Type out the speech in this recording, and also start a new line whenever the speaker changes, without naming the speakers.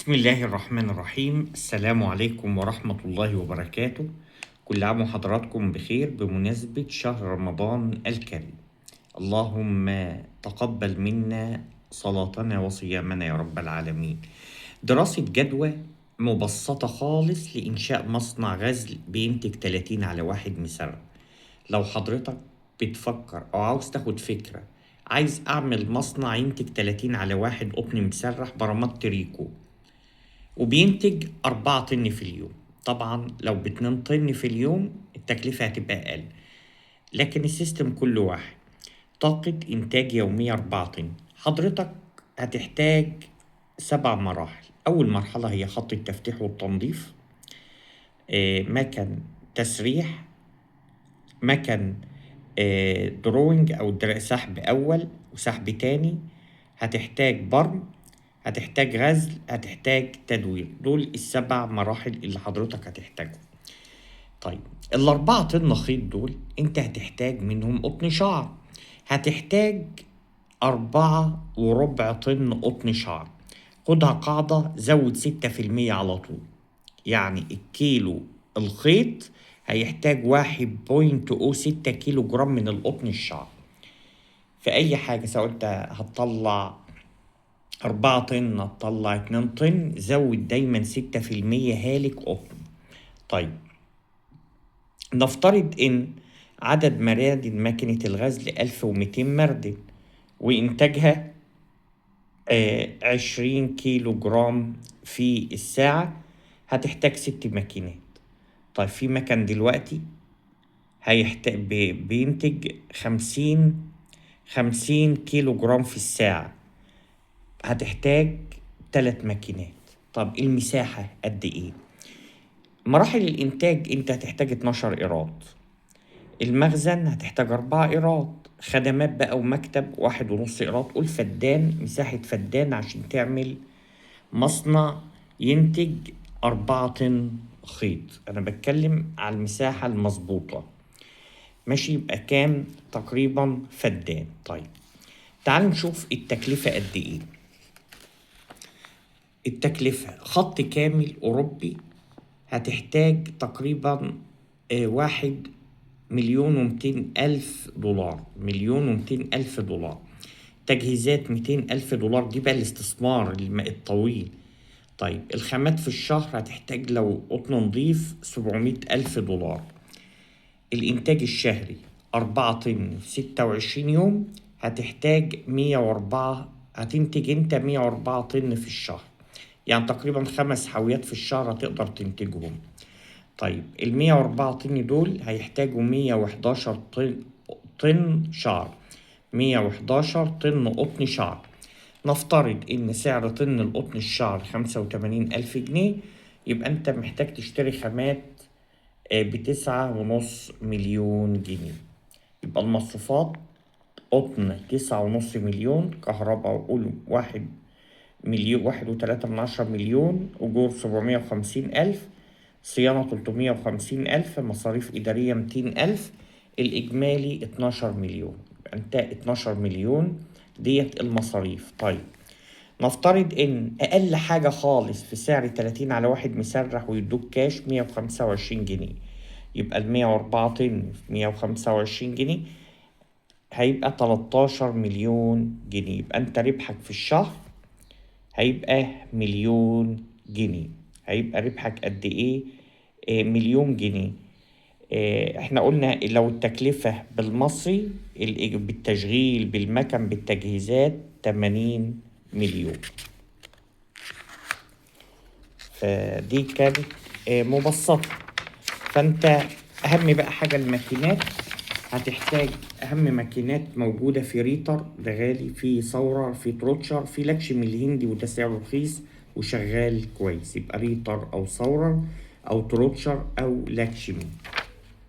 بسم الله الرحمن الرحيم. السلام عليكم ورحمة الله وبركاته. كل عام وحضراتكم بخير بمناسبة شهر رمضان الكريم. اللهم تقبل منا صلاتنا وصيامنا يا رب العالمين. دراسة جدوى مبسطة خالص لإنشاء مصنع غزل بينتج 30 على 1 مسر. لو حضرتك بتفكر أو عاوز تاخد فكرة، عايز أعمل مصنع ينتج 30 على 1 قطن مسرح برامات تريكو وبينتج 4 طن في اليوم. طبعا لو ب2 طن في اليوم التكلفة هتبقى أقل، لكن السيستم كله واحد. طاقة إنتاج يومية 4 طن. حضرتك هتحتاج 7 مراحل. أول مرحلة هي خط التفتيح والتنظيف، مكن تسريح، مكن دروينج أو سحب أول وسحب تاني، هتحتاج برم، هتحتاج غزل، هتحتاج تدوير. دول ال7 مراحل اللي حضرتك هتحتاجهم. طيب ال4 طن خيط دول انت هتحتاج منهم قطن شعر. هتحتاج 4.25 طن قطن شعر. خدها قاعدة، زود 6% على طول. يعني الكيلو الخيط هيحتاج 1.06 كيلو جرام من القطن الشعر. في أي حاجة سواء انت هتطلع 4 طن هتطلع 2 طن، زود دايما 6% هالك قطن. طيب نفترض ان عدد مراكز ماكينة الغزل 1200 مردل وإنتاجها 20 كيلو جرام في الساعة، هتحتاج 6 ماكينات. طيب في مكن دلوقتي هيحتاج بينتج 50 كيلو جرام في الساعة، هتحتاج 3 ماكينات. طب المساحة قد ايه؟ مراحل الإنتاج أنت هتحتاج 12 إيراد، المخزن هتحتاج 4 إيراد، خدمات بقى ومكتب 1.5 إيراد. قول فدان، مساحة فدان عشان تعمل مصنع ينتج 4 طن خيط. أنا بتكلم على المساحة المظبوطة، ماشي؟ يبقى كام تقريبا فدان. طيب تعال نشوف التكلفة قد إيه. التكلفة خط كامل أوروبي هتحتاج تقريبا 1,200,000 دولار. 1,200,000 دولار. تجهيزات 200,000 دولار، دي بقى الاستثمار الطويل. طيب الخامات في الشهر هتحتاج لو قطن نضيف 700,000 دولار. الإنتاج الشهري 4 طن في 26 يوم هتحتاج 104. هتنتج انت 104 طن في الشهر، يعني تقريبا 5 حاويات في الشهر هتقدر تنتجهم. طيب 104 طن دول هيحتاجوا 111 طن شعر. 111 طن قطن شعر. نفترض ان سعر طن القطن الشعر 85,000 جنيه، يبقى انت محتاج تشتري خامات ب9.5 مليون جنيه. يبقى المصروفات قطن 9.5 مليون، كهرباء وقول 1.3 مليون، أجور 750,000، صيانة 350,000، مصاريف إدارية 200,000، الإجمالي 12 مليون. يبقى أنت 12 مليون ديت المصاريف. طيب نفترض إن أقل حاجة خالص في سعر 30 على 1 مسرح ويدوك كاش 125 جنيه. يبقى 104 طن في 125 جنيه هيبقى 13 مليون جنيه. يبقى أنت ربحك في الشهر هيبقى 1,000,000 جنيه. هيبقى ربحك قد ايه؟ 1,000,000 جنيه. احنا قلنا لو التكلفة بالمصري بالتشغيل بالمكن بالتجهيزات 80 مليون. فدي كانت مبسطة. فانت اهم بقى حاجة الماكينات، هتحتاج اهم ماكينات موجودة في ريتر، ده غالي، في ثورة، في تروتشر، في لاكشمي الهندي وده سعره رخيص وشغال كويس. يبقى ريتر او ثورة او تروتشر او لاكشمي.